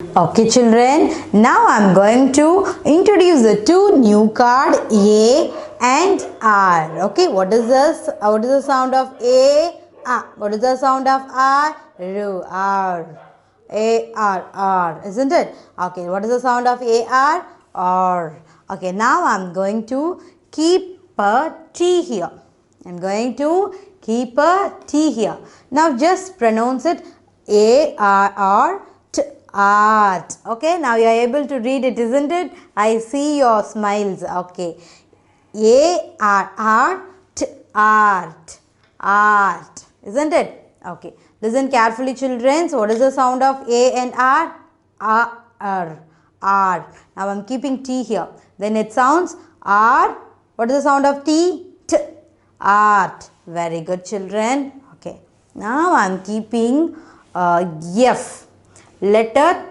Okay children, now I am going to introduce the two new card A and R. Okay, what is this? What is the sound of A? What is the sound of R? Ru, R. A, R, R. Isn't it? Okay, what is the sound of A, R? R. Okay, now I am going to keep a T here. I am going to keep a T here. Now just pronounce it A, R, R. Art. Okay, now you are able to read it, isn't it? I see your smiles. Okay, A-R-R-T, art, art, isn't it? Okay, listen carefully children. So what is the sound of A and R? R, R. Now I am keeping T here. Then it sounds R. What is the sound of T? T, art. Very good children. Okay, now I am keeping F. Letter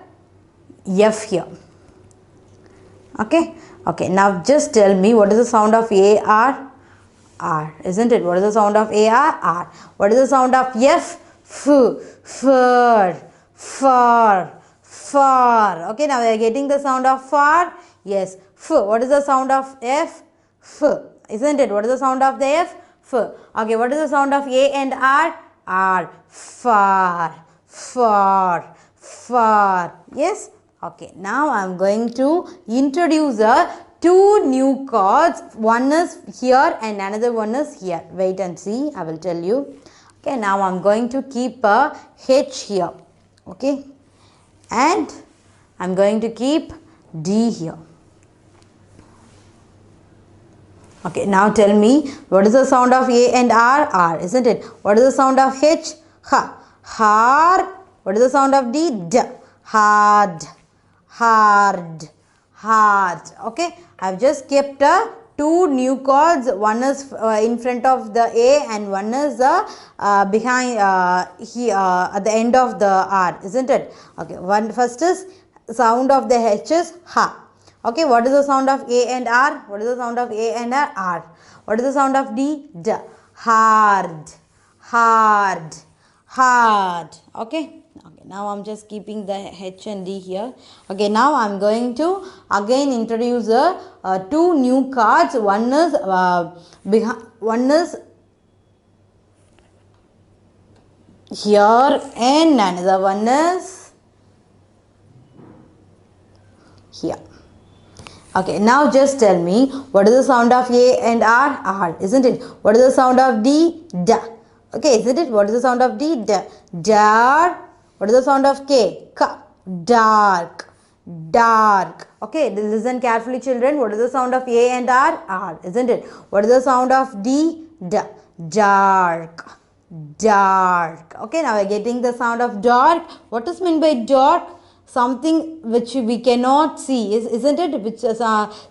F here. Okay, now just tell me what is the sound of A, R? R, isn't it? What is the sound of A, R? R. What is the sound of F? F, fur, far, far. Okay, now we are getting the sound of far. Yes, F. What is the sound of F? F, isn't it? What is the sound of the F? F. Okay, what is the sound of A and R? R, far, far, far. Yes. Okay, now I am going to introduce two new cards. One is here and another one is here. Wait and see, I will tell you. Okay, now I am going to keep a H here. Okay, and I am going to keep D here. Okay, now tell me what is the sound of A and R? R, isn't it? What is the sound of H? Ha, har. What is the sound of D? D, hard, hard, hard. Okay, I have just kept two new chords. One is in front of the A and one is behind here at the end of the R, isn't it? Okay, first is sound of the H is ha. Okay, what is the sound of A and R? What is the sound of A and R? R. What is the sound of D? D, hard, hard, hard. Okay. Okay, now I am just keeping the H and D here. Okay, now I am going to again introduce two new cards. One is here and another one is here. Okay, now just tell me what is the sound of A and R? R, isn't it? What is the sound of D? D. Okay, isn't it? What is the sound of D? D. Dark. What is the sound of K? K. Dark, dark. Okay, listen carefully children. What is the sound of A and R? R, isn't it? What is the sound of D? D. Dark, dark. Okay, now we are getting the sound of dark. What is meant by dark? Something which we cannot see, isn't it? Which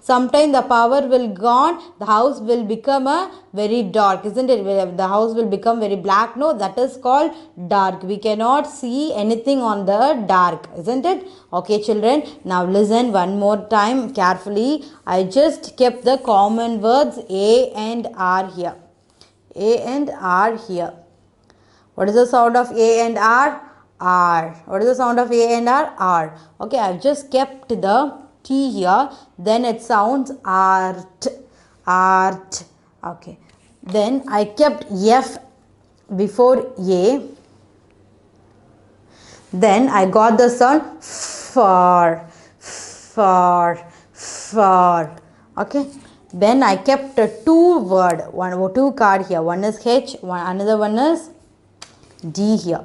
sometime the power will gone, the house will become very dark, isn't it? The house will become very black. No, that is called dark. We cannot see anything on the dark, isn't it? Okay children, now listen one more time carefully. I just kept the common words A and R here. A and R here. What is the sound of A and R? R. What is the sound of A and R? R. Okay, I have just kept the T here. Then it sounds art. Art. Okay. Then I kept F before A. Then I got the sound far. Far. Far. Okay. Then I kept a two card here. One is H, another one is D here.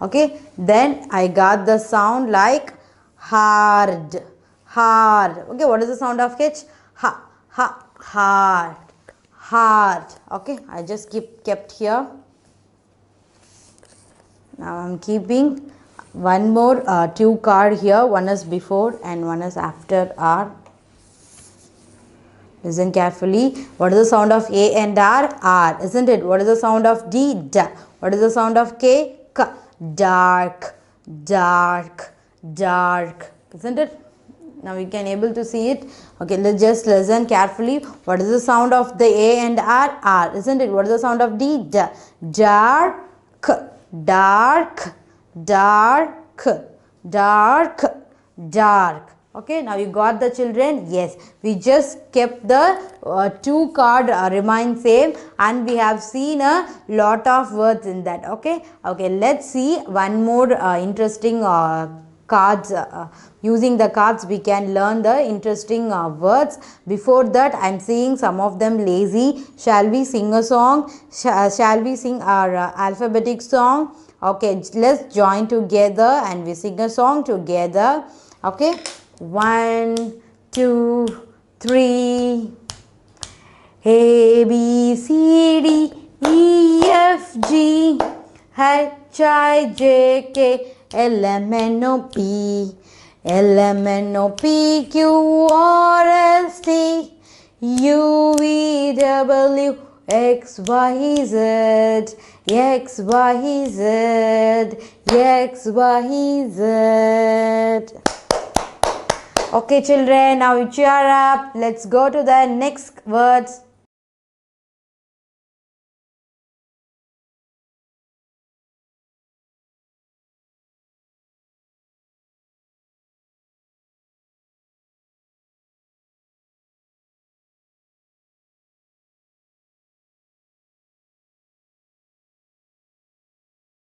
Okay, then I got the sound like hard, hard. Okay, what is the sound of H? Ha, ha, hard, hard. Okay, I just kept here. Now I am keeping one more two card here. One is before and one is after R. Listen carefully. What is the sound of A and R? R, isn't it? What is the sound of D? D. What is the sound of K? K. Dark, dark, dark, isn't it? Now you can able to see it. Okay, let's just listen carefully. What is the sound of the A and R? R, isn't it? What is the sound of D? D. Dark, dark, dark, dark, dark. Okay, now you got the children? Yes, we just kept the two card remain same, and we have seen a lot of words in that. Okay, let's see one more interesting cards. Using the cards we can learn the interesting words. Before that, I am seeing some of them lazy. Shall we sing a song? Shall we sing our alphabetic song? Okay, let's join together and we sing a song together. Okay, 1, 2, 3. A, B, C, D, E, F, G, H, I, J, K, L, M, N, O, P, L, M, N, O, P, Q, R, S, T, U, V, W, X, Y, Z, X, Y, Z, X, Y, Z. Okay children, now you cheer up. Let's go to the next words.